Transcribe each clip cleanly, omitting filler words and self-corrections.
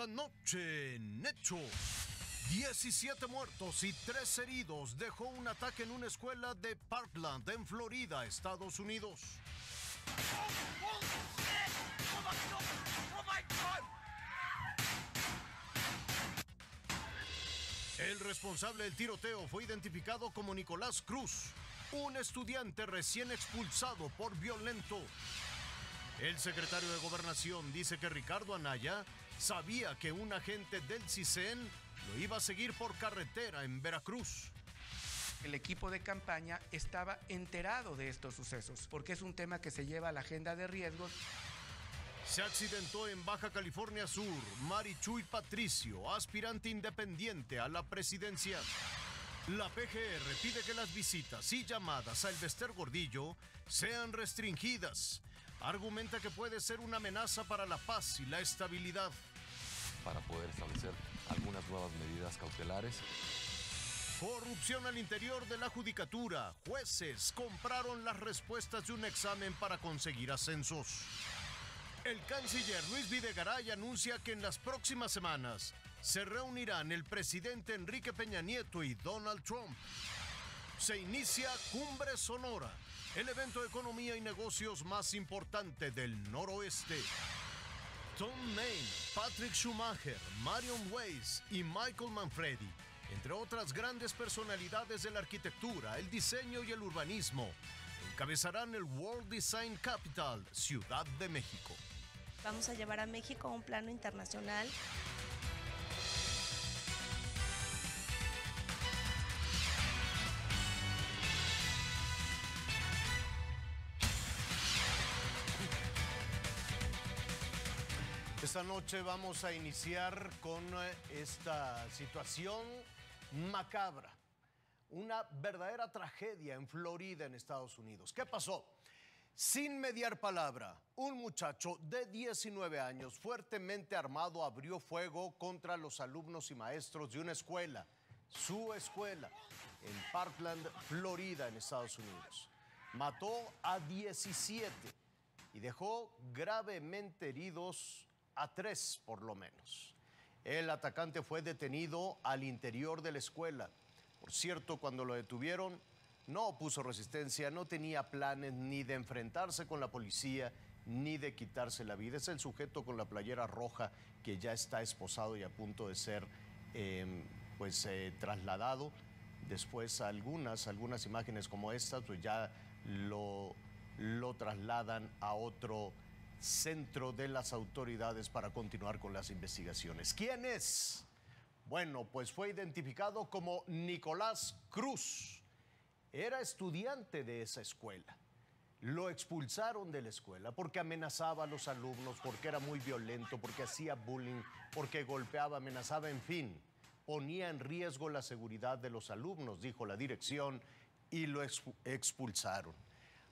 Esta noche en Hechos, 17 muertos y 3 heridos dejó un ataque en una escuela de Parkland, en Florida, Estados Unidos. El responsable del tiroteo fue identificado como Nicolás Cruz, un estudiante recién expulsado por violento. El secretario de Gobernación dice que Ricardo Anaya sabía que un agente del CISEN lo iba a seguir por carretera en Veracruz. El equipo de campaña estaba enterado de estos sucesos, porque es un tema que se lleva a la agenda de riesgos. Se accidentó en Baja California Sur Marichuy Patricio, aspirante independiente a la presidencia. La PGR pide que las visitas y llamadas a Elbester Gordillo sean restringidas. Argumenta que puede ser una amenaza para la paz y la estabilidad. Para poder establecer algunas nuevas medidas cautelares. Corrupción al interior de la judicatura. Jueces compraron las respuestas de un examen para conseguir ascensos. El canciller Luis Videgaray anuncia que en las próximas semanas se reunirán el presidente Enrique Peña Nieto y Donald Trump. Se inicia Cumbre Sonora, el evento de economía y negocios más importante del noroeste. Tom Main, Patrick Schumacher, Marion Weiss y Michael Manfredi, entre otras grandes personalidades de la arquitectura, el diseño y el urbanismo, encabezarán el World Design Capital, Ciudad de México. Vamos a llevar a México a un plano internacional. Esta noche vamos a iniciar con esta situación macabra. Una verdadera tragedia en Florida, en Estados Unidos. ¿Qué pasó? Sin mediar palabra, un muchacho de 19 años, fuertemente armado, abrió fuego contra los alumnos y maestros de una escuela, su escuela, en Parkland, Florida, en Estados Unidos. Mató a 17 y dejó gravemente heridos a 3 por lo menos. El atacante fue detenido al interior de la escuela. Por cierto, cuando lo detuvieron, no opuso resistencia, no tenía planes ni de enfrentarse con la policía, ni de quitarse la vida. Es el sujeto con la playera roja que ya está esposado y a punto de ser trasladado. Después algunas imágenes como estas, pues ya lo trasladan a otro centro de las autoridades para continuar con las investigaciones. ¿Quién es? Bueno, pues fue identificado como Nicolás Cruz. Era estudiante de esa escuela. Lo expulsaron de la escuela porque amenazaba a los alumnos, porque era muy violento, porque hacía bullying, porque golpeaba, amenazaba, en fin. Ponía en riesgo la seguridad de los alumnos, dijo la dirección, y lo expulsaron.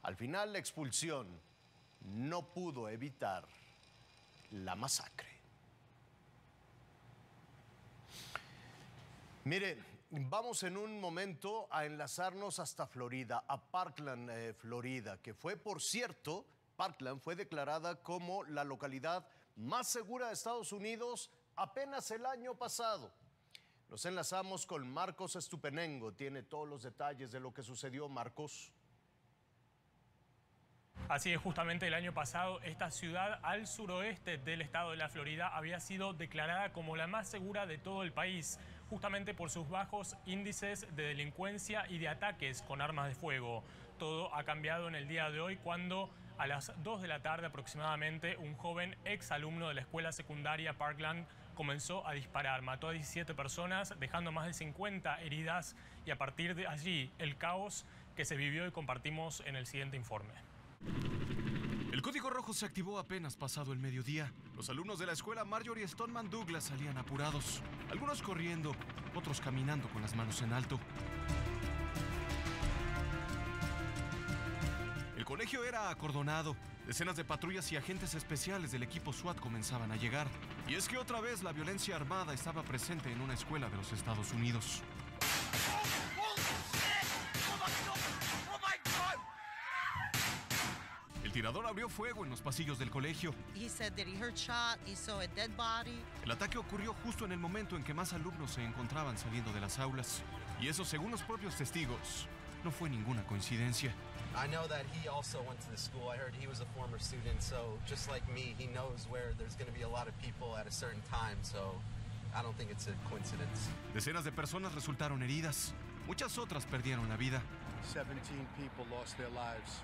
Al final, la expulsión no pudo evitar la masacre. Miren, vamos en un momento a enlazarnos hasta Florida, a Parkland, Florida, que fue, por cierto, Parkland fue declarada como la localidad más segura de Estados Unidos apenas el año pasado. Nos enlazamos con Marcos Estupenengo, tiene todos los detalles de lo que sucedió. Marcos. Así es, justamente el año pasado esta ciudad al suroeste del estado de la Florida había sido declarada como la más segura de todo el país, justamente por sus bajos índices de delincuencia y de ataques con armas de fuego. Todo ha cambiado en el día de hoy cuando a las 2 de la tarde aproximadamente un joven exalumno de la escuela secundaria Parkland comenzó a disparar. Mató a 17 personas, dejando más de 50 heridas, y a partir de allí el caos que se vivió y compartimos en el siguiente informe. El código rojo se activó apenas pasado el mediodía. Los alumnos de la escuela Marjorie Stoneman Douglas salían apurados, algunos corriendo, otros caminando con las manos en alto. El colegio era acordonado. Decenas de patrullas y agentes especiales del equipo SWAT comenzaban a llegar. Y es que otra vez la violencia armada estaba presente en una escuela de los Estados Unidos. El tirador abrió fuego en los pasillos del colegio. He said that he heard shot, he saw a dead body. El ataque ocurrió justo en el momento en que más alumnos se encontraban saliendo de las aulas. Y eso, según los propios testigos, no fue ninguna coincidencia. I know that he also went to the school. I heard he was a former student, so just like me, he knows where there's going to be a lot of people at a certain time, so I don't think it's a coincidence. Decenas de personas resultaron heridas. Muchas otras perdieron la vida. 17 people lost their lives.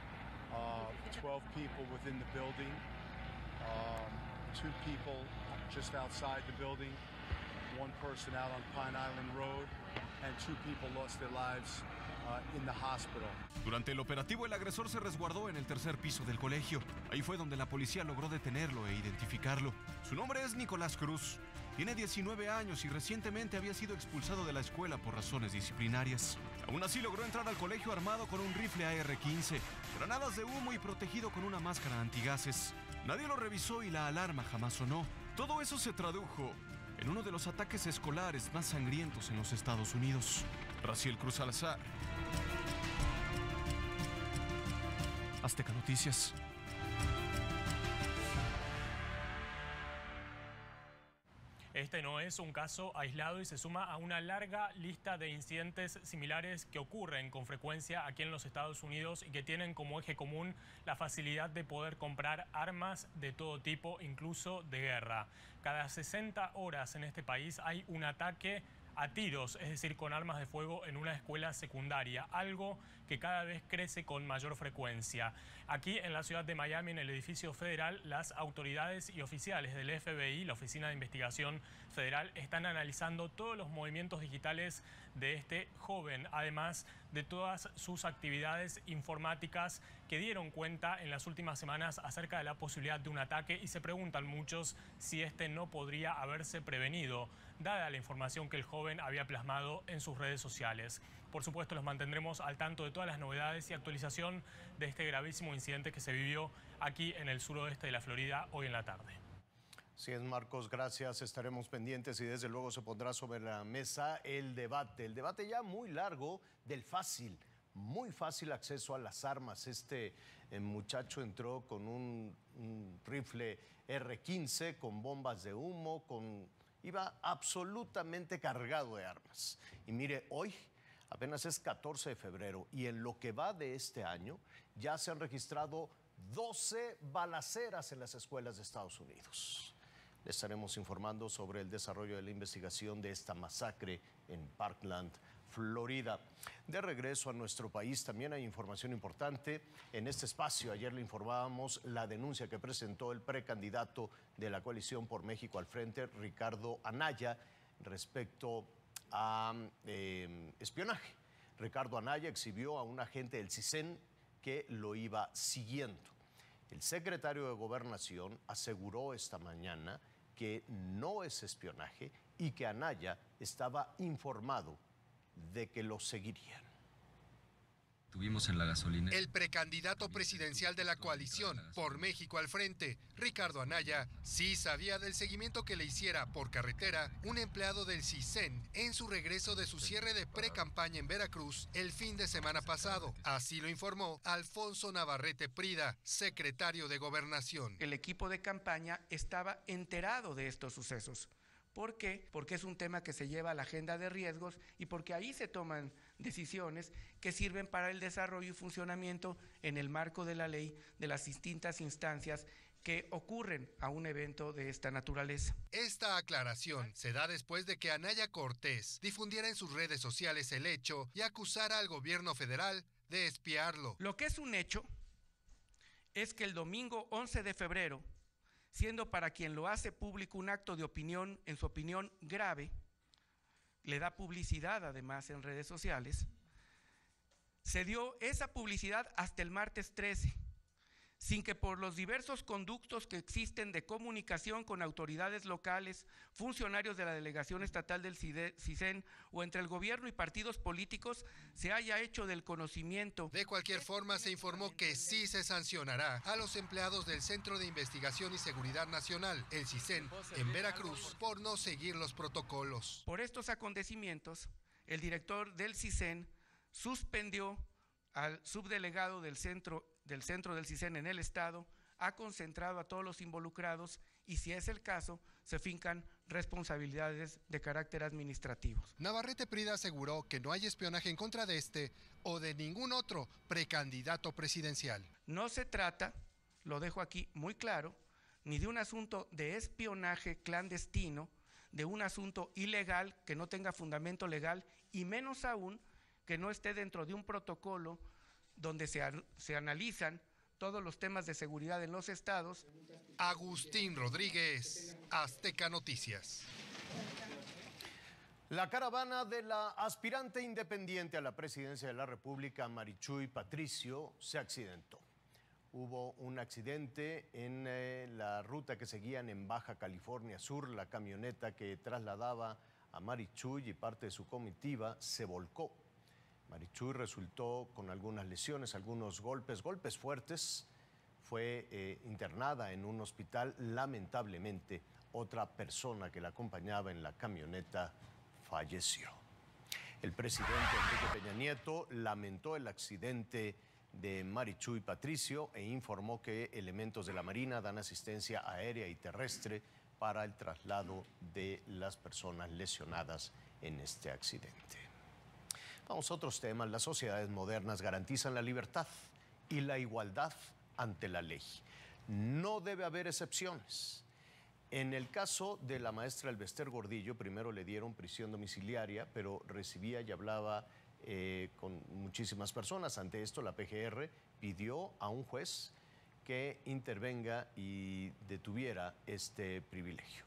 12 people within the building. 2 people just outside the building. 1 person out on Pine Island Road. And 2 people lost their lives in the hospital. Durante el operativo, el agresor se resguardó en el tercer piso del colegio. Ahí fue donde la policía logró detenerlo e identificarlo. Su nombre es Nicolás Cruz. Tiene 19 años y recientemente había sido expulsado de la escuela por razones disciplinarias. Aún así logró entrar al colegio armado con un rifle AR-15, granadas de humo y protegido con una máscara antigases. Nadie lo revisó y la alarma jamás sonó. Todo eso se tradujo en uno de los ataques escolares más sangrientos en los Estados Unidos. Raciel Cruz Salazar. Azteca Noticias. Este no es un caso aislado y se suma a una larga lista de incidentes similares que ocurren con frecuencia aquí en los Estados Unidos y que tienen como eje común la facilidad de poder comprar armas de todo tipo, incluso de guerra. Cada 60 horas en este país hay un ataque a tiros, es decir, con armas de fuego en una escuela secundaria, algo que cada vez crece con mayor frecuencia. Aquí en la ciudad de Miami, en el edificio federal, las autoridades y oficiales del FBI, la Oficina de Investigación Federal, están analizando todos los movimientos digitales de este joven, además de todas sus actividades informáticas que dieron cuenta en las últimas semanas acerca de la posibilidad de un ataque, y se preguntan muchos si este no podría haberse prevenido, dada la información que el joven había plasmado en sus redes sociales. Por supuesto, los mantendremos al tanto de todas las novedades y actualización de este gravísimo incidente que se vivió aquí en el suroeste de la Florida hoy en la tarde. Así es, Marcos, gracias. Estaremos pendientes y desde luego se pondrá sobre la mesa el debate ya muy largo del muy fácil acceso a las armas. Este muchacho entró con un rifle R-15, con bombas de humo, iba absolutamente cargado de armas. Y mire, hoy apenas es 14 de febrero y en lo que va de este año ya se han registrado 12 balaceras en las escuelas de Estados Unidos. Les estaremos informando sobre el desarrollo de la investigación de esta masacre en Parkland, Florida. De regreso a nuestro país, también hay información importante. En este espacio, ayer le informábamos la denuncia que presentó el precandidato de la Coalición por México al Frente, Ricardo Anaya, respecto a espionaje. Ricardo Anaya exhibió a un agente del CISEN que lo iba siguiendo. El secretario de Gobernación aseguró esta mañana que no es espionaje y que Anaya estaba informado de que lo seguirían. Tuvimos en la gasolinera. El precandidato presidencial de la Coalición por México al Frente, Ricardo Anaya, sí sabía del seguimiento que le hiciera por carretera un empleado del CISEN en su regreso de su cierre de precampaña en Veracruz el fin de semana pasado. Así lo informó Alfonso Navarrete Prida, secretario de Gobernación. El equipo de campaña estaba enterado de estos sucesos. ¿Por qué? Porque es un tema que se lleva a la agenda de riesgos y porque ahí se toman decisiones que sirven para el desarrollo y funcionamiento en el marco de la ley de las distintas instancias que ocurren a un evento de esta naturaleza. Esta aclaración se da después de que Anaya Cortés difundiera en sus redes sociales el hecho y acusara al gobierno federal de espiarlo. Lo que es un hecho es que el domingo 11 de febrero, siendo para quien lo hace público un acto de opinión, en su opinión grave, le da publicidad además en redes sociales, se dio esa publicidad hasta el martes 13, sin que por los diversos conductos que existen de comunicación con autoridades locales, funcionarios de la delegación estatal del CISEN o entre el gobierno y partidos políticos se haya hecho del conocimiento. De cualquier forma, se informó que sí se sancionará a los empleados del Centro de Investigación y Seguridad Nacional, el CISEN, en Veracruz, por no seguir los protocolos. Por estos acontecimientos, el director del CISEN suspendió al subdelegado del Centro del centro del CISEN en el Estado ha concentrado a todos los involucrados y, si es el caso, se fincan responsabilidades de carácter administrativo. Navarrete Prida aseguró que no hay espionaje en contra de este o de ningún otro precandidato presidencial. No se trata, lo dejo aquí muy claro, ni de un asunto de espionaje clandestino, de un asunto ilegal que no tenga fundamento legal y menos aún que no esté dentro de un protocolo donde se analizan todos los temas de seguridad en los estados. Agustín Rodríguez, Azteca Noticias. La caravana de la aspirante independiente a la presidencia de la República, Marichuy Patricio, se accidentó. Hubo un accidente en la ruta que seguían en Baja California Sur. La camioneta que trasladaba a Marichuy y parte de su comitiva se volcó. Marichuy resultó con algunas lesiones, algunos golpes fuertes. Fue internada en un hospital. Lamentablemente, otra persona que la acompañaba en la camioneta falleció. El presidente Enrique Peña Nieto lamentó el accidente de Marichuy Patricio e informó que elementos de la Marina dan asistencia aérea y terrestre para el traslado de las personas lesionadas en este accidente. Vamos a otros temas. Las sociedades modernas garantizan la libertad y la igualdad ante la ley. No debe haber excepciones. En el caso de la maestra Elbester Gordillo, primero le dieron prisión domiciliaria, pero recibía y hablaba con muchísimas personas. Ante esto, la PGR pidió a un juez que intervenga y detuviera este privilegio.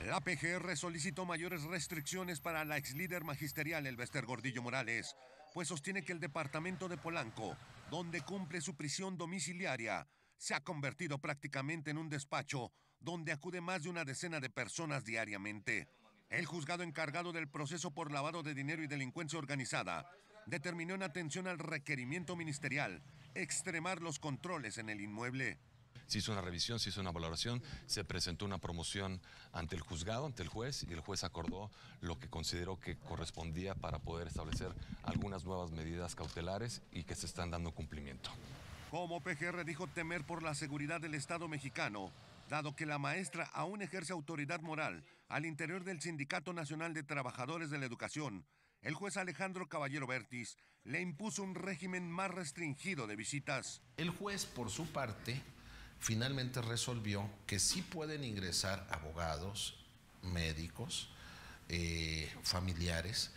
La PGR solicitó mayores restricciones para la exlíder magisterial Elbester Gordillo Morales, pues sostiene que el departamento de Polanco, donde cumple su prisión domiciliaria, se ha convertido prácticamente en un despacho donde acude más de una decena de personas diariamente. El juzgado encargado del proceso por lavado de dinero y delincuencia organizada determinó, en atención al requerimiento ministerial, extremar los controles en el inmueble. Se hizo una revisión, se hizo una valoración, se presentó una promoción ante el juzgado, ante el juez, y el juez acordó lo que consideró que correspondía para poder establecer algunas nuevas medidas cautelares y que se están dando cumplimiento. Como PGR dijo temer por la seguridad del Estado mexicano, dado que la maestra aún ejerce autoridad moral al interior del Sindicato Nacional de Trabajadores de la Educación, el juez Alejandro Caballero Bertis le impuso un régimen más restringido de visitas. El juez, por su parte, finalmente resolvió que sí pueden ingresar abogados, médicos, familiares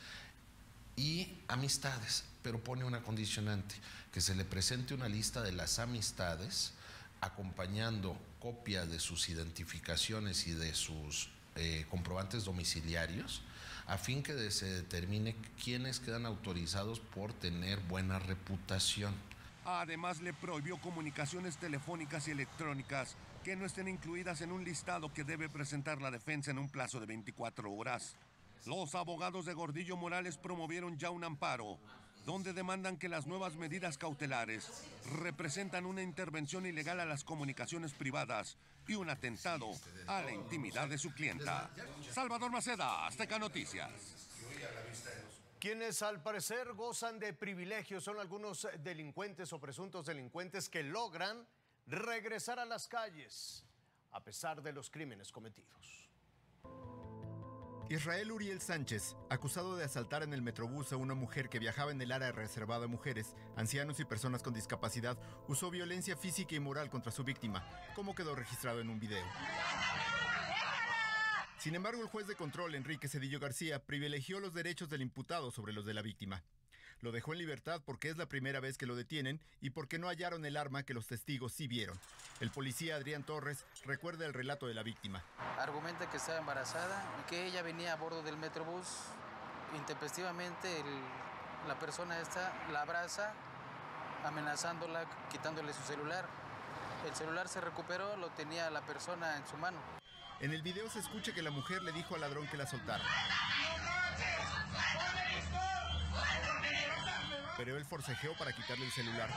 y amistades, pero pone una condicionante, que se le presente una lista de las amistades acompañando copia de sus identificaciones y de sus comprobantes domiciliarios, a fin que se determine quiénes quedan autorizados por tener buena reputación. Además, le prohibió comunicaciones telefónicas y electrónicas que no estén incluidas en un listado que debe presentar la defensa en un plazo de 24 horas. Los abogados de Gordillo Morales promovieron ya un amparo, donde demandan que las nuevas medidas cautelares representan una intervención ilegal a las comunicaciones privadas y un atentado a la intimidad de su clienta. Salvador Maceda, Azteca Noticias. Quienes al parecer gozan de privilegios son algunos delincuentes o presuntos delincuentes que logran regresar a las calles a pesar de los crímenes cometidos. Israel Uriel Sánchez, acusado de asaltar en el Metrobús a una mujer que viajaba en el área reservada a mujeres, ancianos y personas con discapacidad, usó violencia física y moral contra su víctima, como quedó registrado en un video. Sin embargo, el juez de control, Enrique Cedillo García, privilegió los derechos del imputado sobre los de la víctima. Lo dejó en libertad porque es la primera vez que lo detienen y porque no hallaron el arma que los testigos sí vieron. El policía Adrián Torres recuerda el relato de la víctima. Argumenta que estaba embarazada y que ella venía a bordo del Metrobús. Intempestivamente la persona esta la abraza, amenazándola, quitándole su celular. El celular se recuperó, lo tenía la persona en su mano. En el video se escucha que la mujer le dijo al ladrón que la soltara. Pero él forcejeó para quitarle el celular.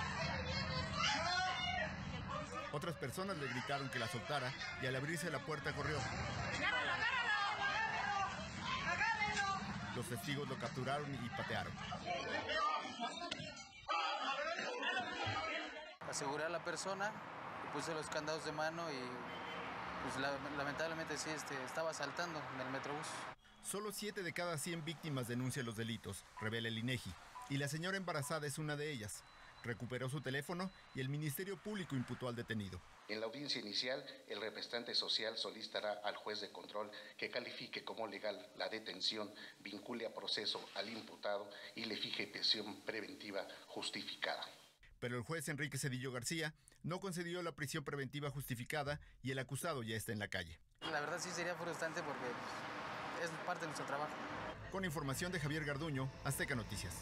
Otras personas le gritaron que la soltara y al abrirse la puerta corrió. Los testigos lo capturaron y patearon. aseguré a la persona, le puse los candados de mano y pues lamentablemente sí estaba saltando en el Metrobús. Solo 7 de cada 100 víctimas denuncian los delitos, revela el INEGI, y la señora embarazada es una de ellas. Recuperó su teléfono y el Ministerio Público imputó al detenido. En la audiencia inicial, el representante social solicitará al juez de control que califique como legal la detención, vincule a proceso al imputado y le fije prisión preventiva justificada. Pero el juez Enrique Zedillo García no concedió la prisión preventiva justificada y el acusado ya está en la calle. La verdad sí sería frustrante porque es parte de nuestro trabajo. Con información de Javier Garduño, Azteca Noticias.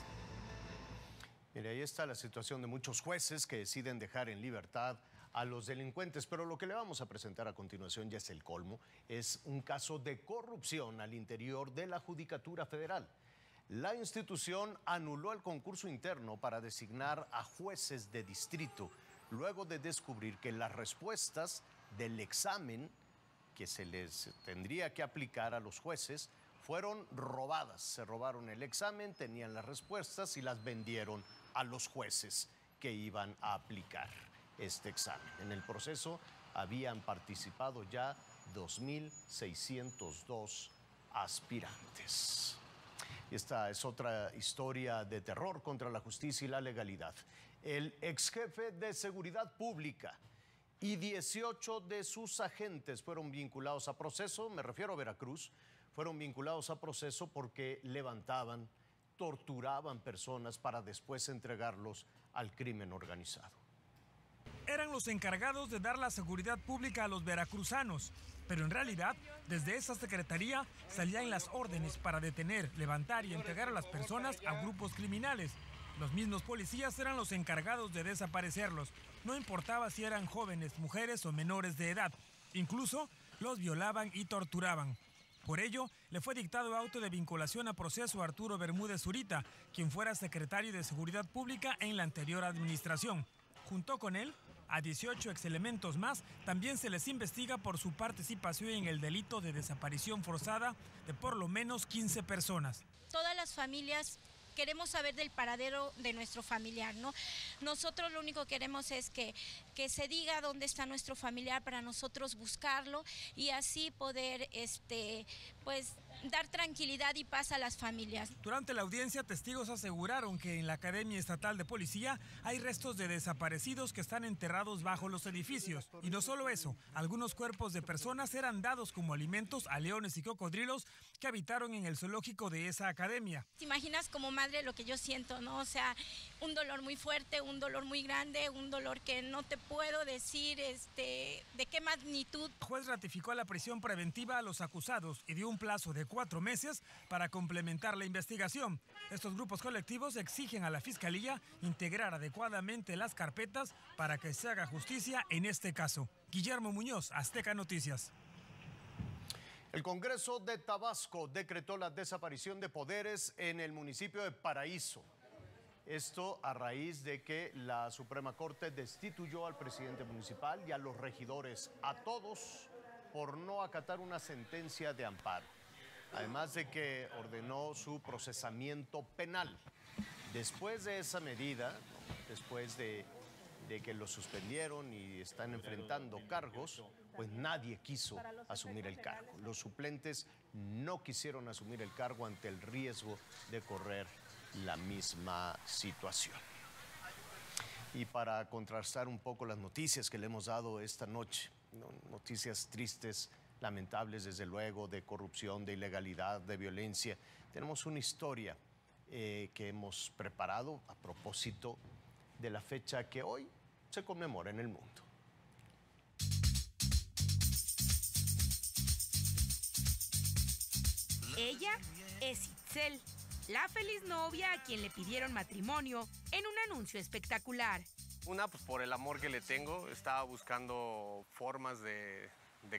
Mire, ahí está la situación de muchos jueces que deciden dejar en libertad a los delincuentes, pero lo que le vamos a presentar a continuación ya es el colmo. Es un caso de corrupción al interior de la Judicatura Federal. La institución anuló el concurso interno para designar a jueces de distrito, luego de descubrir que las respuestas del examen que se les tendría que aplicar a los jueces fueron robadas. Se robaron el examen, tenían las respuestas y las vendieron a los jueces que iban a aplicar este examen. En el proceso habían participado ya 2.602 aspirantes. Y esta es otra historia de terror contra la justicia y la legalidad. El ex jefe de Seguridad Pública y 18 de sus agentes fueron vinculados a proceso, me refiero a Veracruz, fueron vinculados a proceso porque levantaban, torturaban personas para después entregarlos al crimen organizado. Eran los encargados de dar la seguridad pública a los veracruzanos, pero en realidad, desde esa secretaría salían las órdenes para detener, levantar y entregar a las personas a grupos criminales. Los mismos policías eran los encargados de desaparecerlos. No importaba si eran jóvenes, mujeres o menores de edad. Incluso los violaban y torturaban. Por ello, le fue dictado auto de vinculación a proceso a Arturo Bermúdez Zurita, quien fuera secretario de Seguridad Pública en la anterior administración. Junto con él, a 18 exelementos más también se les investiga por su participación en el delito de desaparición forzada de por lo menos 15 personas. Todas las familias queremos saber del paradero de nuestro familiar, ¿no? Nosotros lo único que queremos es que se diga dónde está nuestro familiar para nosotros buscarlo y así poder pues dar tranquilidad y paz a las familias. Durante la audiencia, testigos aseguraron que en la Academia Estatal de Policía hay restos de desaparecidos que están enterrados bajo los edificios. Y no solo eso, algunos cuerpos de personas eran dados como alimentos a leones y cocodrilos que habitaron en el zoológico de esa academia. ¿Te imaginas como madre lo que yo siento, no? O sea, un dolor muy fuerte, un dolor muy grande, un dolor que no te puedo decir de qué magnitud. El juez ratificó la prisión preventiva a los acusados y dio un plazo de 4 meses para complementar la investigación. Estos grupos colectivos exigen a la Fiscalía integrar adecuadamente las carpetas para que se haga justicia en este caso. Guillermo Muñoz, Azteca Noticias. El Congreso de Tabasco decretó la desaparición de poderes en el municipio de Paraíso. Esto a raíz de que la Suprema Corte destituyó al presidente municipal y a los regidores, a todos, por no acatar una sentencia de amparo. Además de que ordenó su procesamiento penal. Después de esa medida, después de que lo suspendieron y están enfrentando cargos, pues nadie quiso asumir el cargo. Los suplentes no quisieron asumir el cargo ante el riesgo de correr la misma situación. Y para contrastar un poco las noticias que le hemos dado esta noche, noticias tristes, lamentables desde luego, de corrupción, de ilegalidad, de violencia, tenemos una historia que hemos preparado a propósito de la fecha que hoy se conmemora en el mundo. Ella es Itzel, la feliz novia a quien le pidieron matrimonio en un anuncio espectacular. Una, pues por el amor que le tengo, estaba buscando formas de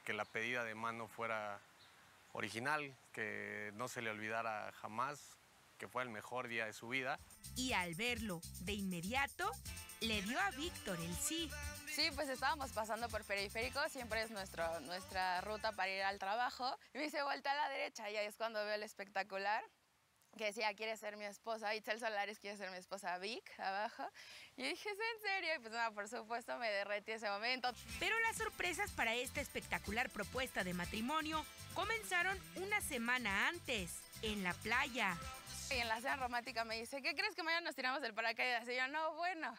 que la pedida de mano fuera original, que no se le olvidara jamás, que fue el mejor día de su vida. Y al verlo de inmediato, le dio a Víctor el sí. Sí, pues estábamos pasando por Periférico, siempre es nuestra ruta para ir al trabajo. Y me dice, vuelta a la derecha, y ahí es cuando veo el espectacular. que decía, quiere ser mi esposa, Itzel Solares quiere ser mi esposa, Vic, abajo. Y dije, ¿es en serio? Y pues nada, por supuesto me derretí ese momento. Pero las sorpresas para esta espectacular propuesta de matrimonio comenzaron una semana antes, en la playa. Y en la cena romántica me dice, ¿qué crees que mañana nos tiramos del paracaídas? Y yo, no, bueno.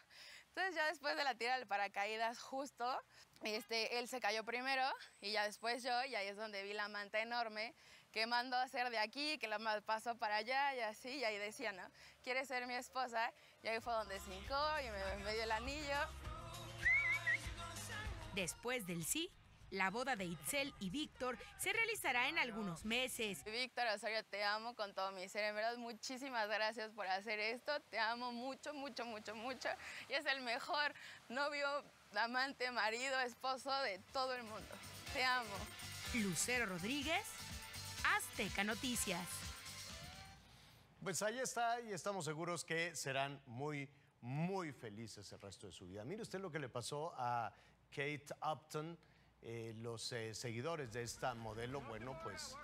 Entonces ya después de la tira del paracaídas justo, él se cayó primero y ya después yo, y ahí es donde vi la manta enorme que mandó a hacer de aquí, que la pasó para allá y así, y ahí decía, ¿no? ¿Quiere ser mi esposa? Y ahí fue donde se hincó y me dio el anillo. Después del sí, la boda de Itzel y Víctor se realizará en algunos meses. Víctor Osorio, te amo con todo mi ser. En verdad, muchísimas gracias por hacer esto. Te amo mucho, mucho, mucho, mucho. Y es el mejor novio, amante, marido, esposo de todo el mundo. Te amo. Lucero Rodríguez, Azteca Noticias. Pues ahí está, y estamos seguros que serán muy, muy felices el resto de su vida. Mire usted lo que le pasó a Kate Upton. Los seguidores de esta modelo, bueno, pues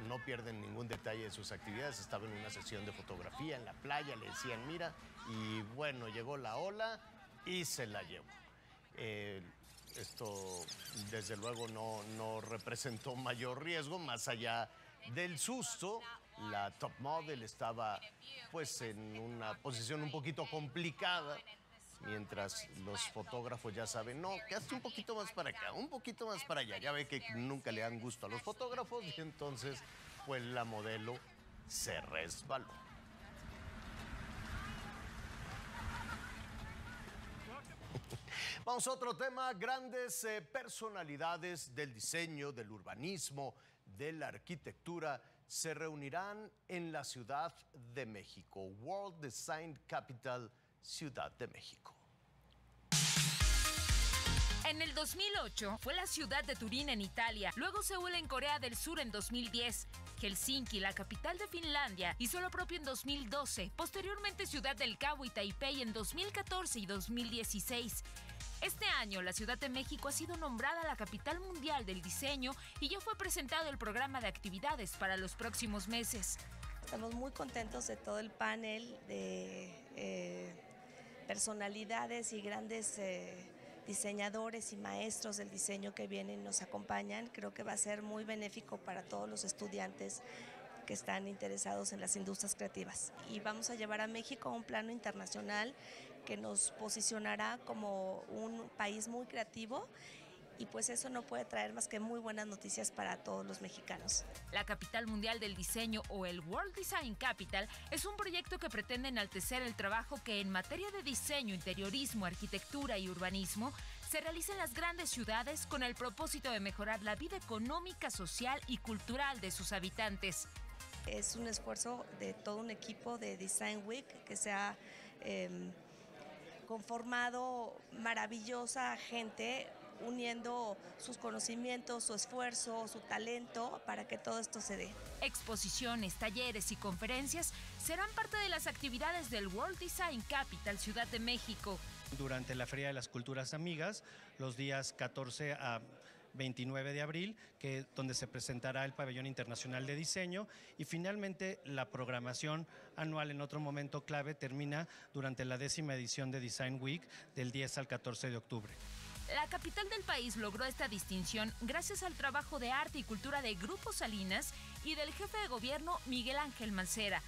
no pierden ningún detalle de sus actividades. Estaba en una sesión de fotografía en la playa, le decían, mira, y bueno, llegó la ola y se la llevó. Esto, desde luego, no representó mayor riesgo, más allá del susto. La top model estaba, pues, en una posición un poquito complicada, mientras los fotógrafos ya saben, no, que hazte un poquito más para acá, un poquito más para allá. Ya ve que nunca le dan gusto a los fotógrafos y entonces, pues, la modelo se resbaló. Vamos a otro tema. Grandes personalidades del diseño, del urbanismo, de la arquitectura se reunirán en la Ciudad de México. World Design Capital, Ciudad de México. En el 2008 fue la ciudad de Turín en Italia, luego Seúl en Corea del Sur en 2010, Helsinki, la capital de Finlandia, hizo lo propio en 2012, posteriormente Ciudad del Cabo y Taipei en 2014 y 2016. Este año, la Ciudad de México ha sido nombrada la capital mundial del diseño y ya fue presentado el programa de actividades para los próximos meses. Estamos muy contentos de todo el panel de personalidades y grandes diseñadores y maestros del diseño que vienen y nos acompañan. Creo que va a ser muy benéfico para todos los estudiantes que están interesados en las industrias creativas. Y vamos a llevar a México a un plano internacional que nos posicionará como un país muy creativo, y pues eso no puede traer más que muy buenas noticias para todos los mexicanos. La capital mundial del diseño, o el World Design Capital, es un proyecto que pretende enaltecer el trabajo que en materia de diseño, interiorismo, arquitectura y urbanismo se realiza en las grandes ciudades con el propósito de mejorar la vida económica, social y cultural de sus habitantes. Es un esfuerzo de todo un equipo de Design Week que se ha conformado maravillosa gente, uniendo sus conocimientos, su esfuerzo, su talento para que todo esto se dé. Exposiciones, talleres y conferencias serán parte de las actividades del World Design Capital Ciudad de México. Durante la Feria de las Culturas Amigas, los días 14 a 29 de abril, donde se presentará el Pabellón Internacional de Diseño, y finalmente la programación anual en otro momento clave termina durante la 10ª edición de Design Week del 10 al 14 de octubre. La capital del país logró esta distinción gracias al trabajo de arte y cultura de Grupo Salinas y del jefe de gobierno Miguel Ángel Mancera.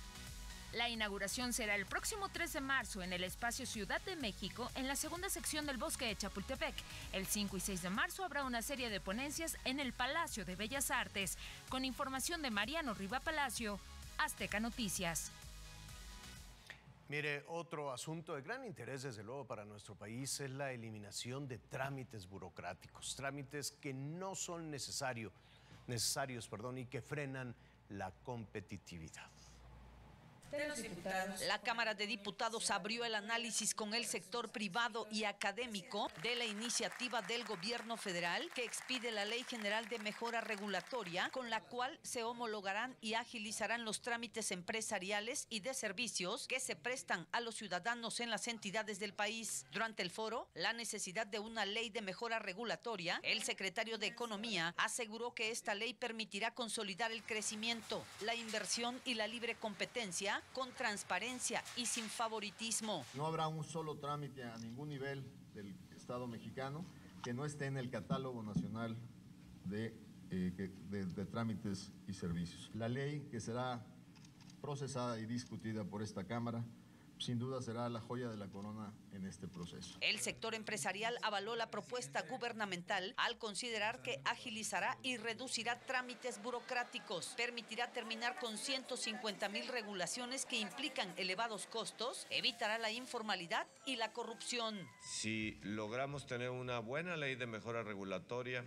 La inauguración será el próximo 3 de marzo en el espacio Ciudad de México, en la segunda sección del Bosque de Chapultepec. El 5 y 6 de marzo habrá una serie de ponencias en el Palacio de Bellas Artes. Con información de Mariano Riva Palacio, Azteca Noticias. Mire, otro asunto de gran interés, desde luego, para nuestro país es la eliminación de trámites burocráticos, trámites que no son necesarios, y que frenan la competitividad. de los diputados. La Cámara de Diputados abrió el análisis con el sector privado y académico de la iniciativa del gobierno federal que expide la Ley General de Mejora Regulatoria, con la cual se homologarán y agilizarán los trámites empresariales y de servicios que se prestan a los ciudadanos en las entidades del país. Durante el foro, la necesidad de una ley de mejora regulatoria, el secretario de Economía aseguró que esta ley permitirá consolidar el crecimiento, la inversión y la libre competencia con transparencia y sin favoritismo. No habrá un solo trámite a ningún nivel del Estado mexicano que no esté en el catálogo nacional de trámites y servicios. La ley que será procesada y discutida por esta Cámara sin duda será la joya de la corona en este proceso. El sector empresarial avaló la propuesta gubernamental al considerar que agilizará y reducirá trámites burocráticos, permitirá terminar con 150,000 regulaciones que implican elevados costos, evitará la informalidad y la corrupción. Si logramos tener una buena ley de mejora regulatoria,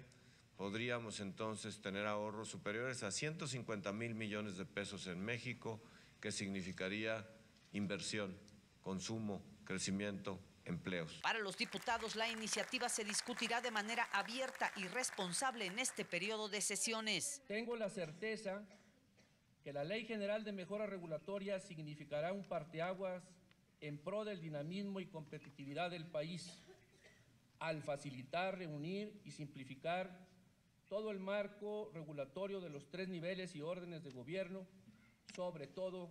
podríamos entonces tener ahorros superiores a 150,000 millones de pesos en México, que significaría inversión, consumo, crecimiento, empleos. Para los diputados, la iniciativa se discutirá de manera abierta y responsable en este periodo de sesiones. Tengo la certeza que la Ley General de Mejora Regulatoria significará un parteaguas en pro del dinamismo y competitividad del país, al facilitar, reunir y simplificar todo el marco regulatorio de los 3 niveles y órdenes de gobierno, sobre todo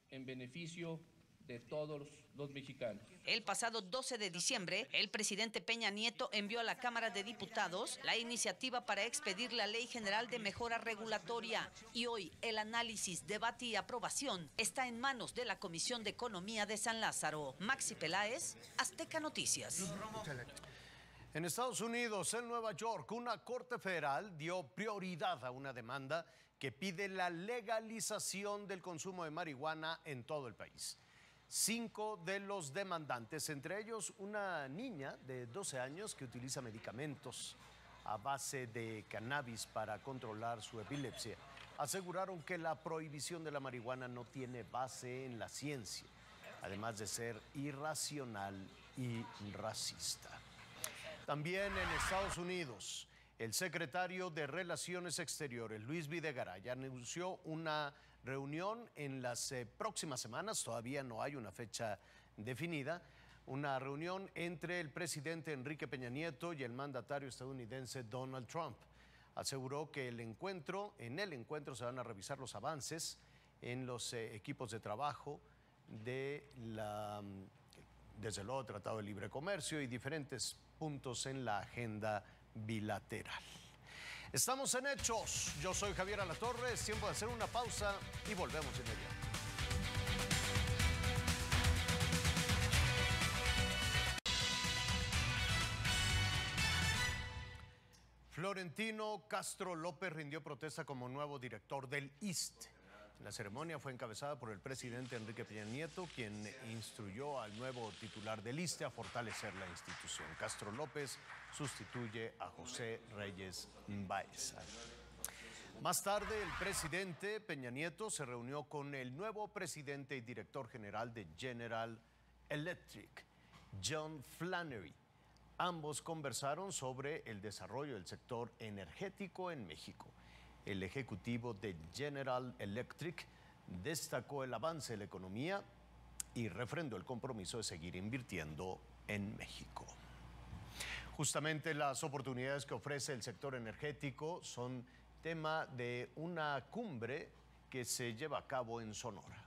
en beneficio de todos los mexicanos. El pasado 12 de diciembre, el presidente Peña Nieto envió a la Cámara de Diputados la iniciativa para expedir la Ley General de Mejora Regulatoria y hoy el análisis, debate y aprobación está en manos de la Comisión de Economía de San Lázaro. Maxi Peláez, Azteca Noticias. En Estados Unidos, en Nueva York, una corte federal dio prioridad a una demanda que pide la legalización del consumo de marihuana en todo el país. 5 de los demandantes, entre ellos una niña de 12 años que utiliza medicamentos a base de cannabis para controlar su epilepsia, aseguraron que la prohibición de la marihuana no tiene base en la ciencia, además de ser irracional y racista. También en Estados Unidos, el secretario de Relaciones Exteriores, Luis Videgaray, anunció una reunión en las próximas semanas, todavía no hay una fecha definida, una reunión entre el presidente Enrique Peña Nieto y el mandatario estadounidense Donald Trump. Aseguró que en el encuentro se van a revisar los avances en los equipos de trabajo desde luego, Tratado de Libre Comercio y diferentes puntos en la agenda bilateral. Estamos en Hechos. Yo soy Javier Alatorre. Es tiempo de hacer una pausa y volvemos inmediatamente. Florentino Castro López rindió protesta como nuevo director del ISSSTE. La ceremonia fue encabezada por el presidente Enrique Peña Nieto, quien instruyó al nuevo titular del ISSSTE a fortalecer la institución. Castro López sustituye a José Reyes Baeza. Más tarde, el presidente Peña Nieto se reunió con el nuevo presidente y director general de General Electric, John Flannery. Ambos conversaron sobre el desarrollo del sector energético en México. El ejecutivo de General Electric destacó el avance de la economía y refrendó el compromiso de seguir invirtiendo en México. Justamente las oportunidades que ofrece el sector energético son tema de una cumbre que se lleva a cabo en Sonora.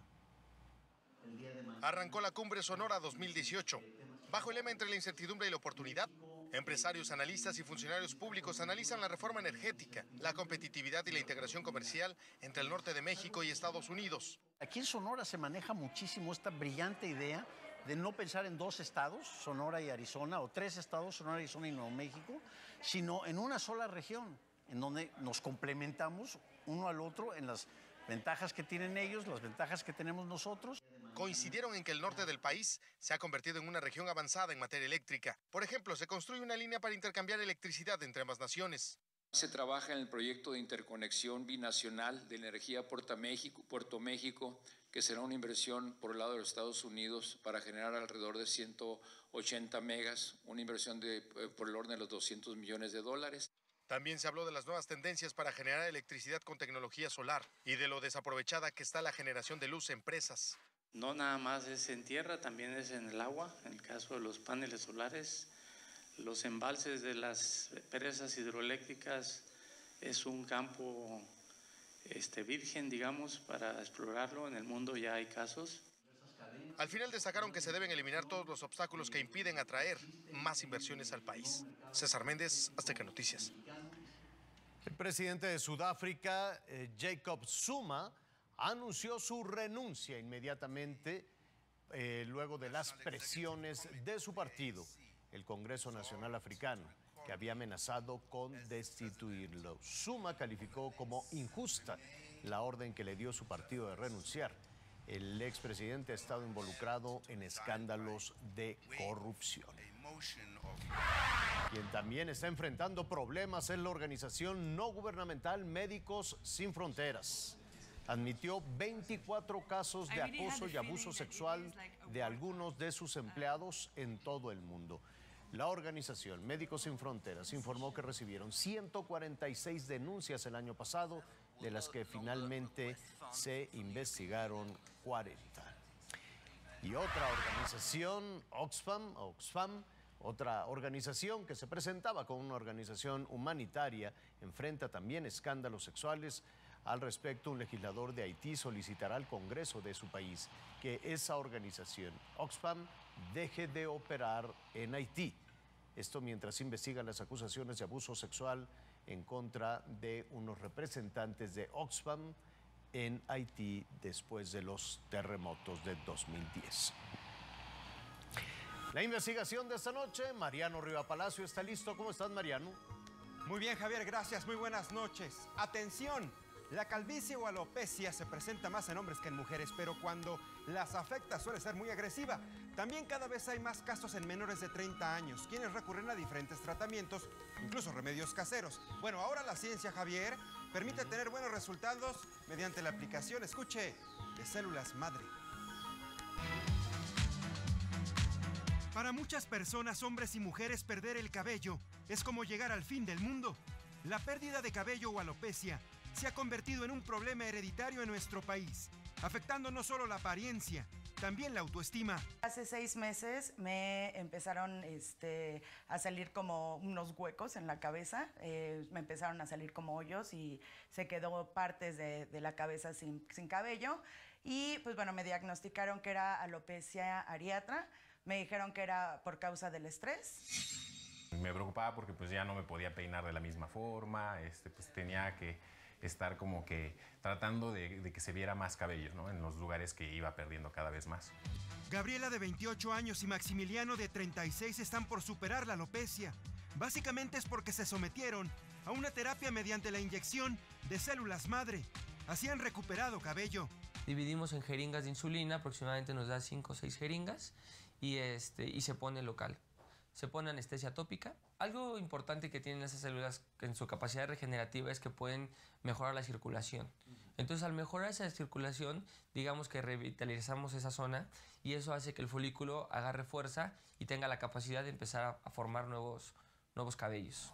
Arrancó la Cumbre Sonora 2018. Bajo el lema Entre la incertidumbre y la oportunidad, empresarios, analistas y funcionarios públicos analizan la reforma energética, la competitividad y la integración comercial entre el norte de México y Estados Unidos. Aquí en Sonora se maneja muchísimo esta brillante idea de no pensar en 2 estados, Sonora y Arizona, o 3 estados, Sonora, Arizona y Nuevo México, sino en una sola región, en donde nos complementamos uno al otro en las ventajas que tienen ellos, las ventajas que tenemos nosotros. Coincidieron en que el norte del país se ha convertido en una región avanzada en materia eléctrica. Por ejemplo, se construye una línea para intercambiar electricidad entre ambas naciones. Se trabaja en el proyecto de interconexión binacional de energía Puerto México, que será una inversión por el lado de los Estados Unidos para generar alrededor de 180 megas, una inversión por el orden de los $200 millones. También se habló de las nuevas tendencias para generar electricidad con tecnología solar y de lo desaprovechada que está la generación de luz en presas. No nada más es en tierra, también es en el agua, en el caso de los paneles solares. Los embalses de las presas hidroeléctricas es un campo virgen, digamos, para explorarlo. En el mundo ya hay casos. Al final destacaron que se deben eliminar todos los obstáculos que impiden atraer más inversiones al país. César Méndez, Azteca Noticias. El presidente de Sudáfrica, Jacob Zuma, anunció su renuncia inmediatamente luego de las presiones de su partido, el Congreso Nacional Africano, que había amenazado con destituirlo. Zuma calificó como injusta la orden que le dio su partido de renunciar. El expresidente ha estado involucrado en escándalos de corrupción. Quien también está enfrentando problemas es la organización no gubernamental Médicos Sin Fronteras. Admitió 24 casos de acoso y abuso sexual de algunos de sus empleados en todo el mundo. La organización Médicos Sin Fronteras informó que recibieron 146 denuncias el año pasado, de las que finalmente se investigaron 40. Y otra organización, Oxfam, otra organización que se presentaba como una organización humanitaria, enfrenta también escándalos sexuales. Al respecto, un legislador de Haití solicitará al Congreso de su país que esa organización, Oxfam, deje de operar en Haití. Esto mientras investigan las acusaciones de abuso sexual en contra de unos representantes de Oxfam en Haití después de los terremotos de 2010. La investigación de esta noche, Mariano Riva Palacio está listo. ¿Cómo estás, Mariano? Muy bien, Javier, gracias. Muy buenas noches. Atención, la calvicie o alopecia se presenta más en hombres que en mujeres, pero cuando las afecta suele ser muy agresiva. También cada vez hay más casos en menores de 30 años, quienes recurren a diferentes tratamientos, incluso remedios caseros. Bueno, ahora la ciencia, Javier, permite tener buenos resultados mediante la aplicación, escuche, de células madre. Para muchas personas, hombres y mujeres, perder el cabello es como llegar al fin del mundo. La pérdida de cabello o alopecia se ha convertido en un problema hereditario en nuestro país, afectando no solo la apariencia, también la autoestima. Hace 6 meses me empezaron a salir como unos huecos en la cabeza, me empezaron a salir como hoyos y se quedó partes de la cabeza sin cabello. Y pues bueno, me diagnosticaron que era alopecia areata, me dijeron que era por causa del estrés. Me preocupaba porque pues ya no me podía peinar de la misma forma, pues tenía que estar como que tratando de que se viera más cabello, ¿no? En los lugares que iba perdiendo cada vez más. Gabriela, de 28 años, y Maximiliano, de 36, están por superar la alopecia. Básicamente es porque se sometieron a una terapia mediante la inyección de células madre. Así han recuperado cabello. Dividimos en jeringas de insulina, aproximadamente nos da 5 o 6 jeringas, y se pone local. Se pone anestesia tópica. Algo importante que tienen esas células en su capacidad regenerativa es que pueden mejorar la circulación. Entonces, al mejorar esa circulación, digamos que revitalizamos esa zona y eso hace que el folículo agarre fuerza y tenga la capacidad de empezar a formar nuevos cabellos.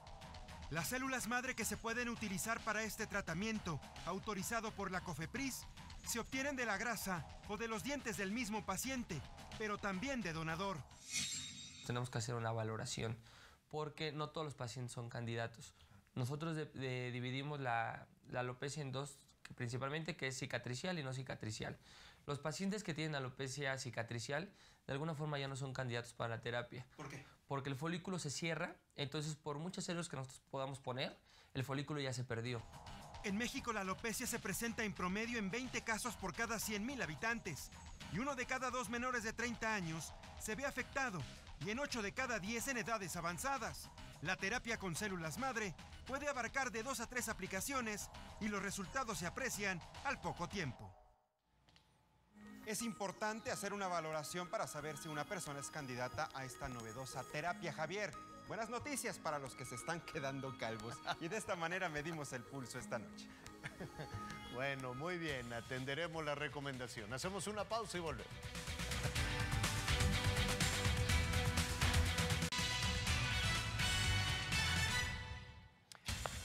Las células madre que se pueden utilizar para este tratamiento, autorizado por la COFEPRIS, se obtienen de la grasa o de los dientes del mismo paciente, pero también de donador. Tenemos que hacer una valoración porque no todos los pacientes son candidatos. Nosotros dividimos la alopecia en dos, principalmente, que es cicatricial y no cicatricial. Los pacientes que tienen alopecia cicatricial de alguna forma ya no son candidatos para la terapia. ¿Por qué? Porque el folículo se cierra, entonces por muchas células que nosotros podamos poner, el folículo ya se perdió. En México la alopecia se presenta en promedio en 20 casos por cada 100,000 habitantes y 1 de cada 2 menores de 30 años se ve afectado y en 8 de cada 10 en edades avanzadas. La terapia con células madre puede abarcar de 2 a 3 aplicaciones y los resultados se aprecian al poco tiempo. Es importante hacer una valoración para saber si una persona es candidata a esta novedosa terapia, Javier. Buenas noticias para los que se están quedando calvos. Y de esta manera medimos el pulso esta noche. Bueno, muy bien, atenderemos la recomendación. Hacemos una pausa y volvemos.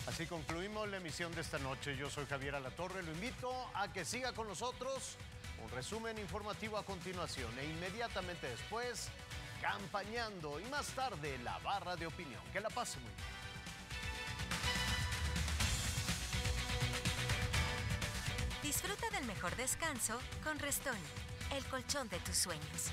Así concluimos la emisión de esta noche. Yo soy Javier Alatorre. Lo invito a que siga con nosotros. Un resumen informativo a continuación e inmediatamente después, Campañando, y más tarde, la barra de opinión. Que la pase muy bien. Disfruta del mejor descanso con Restoni, el colchón de tus sueños.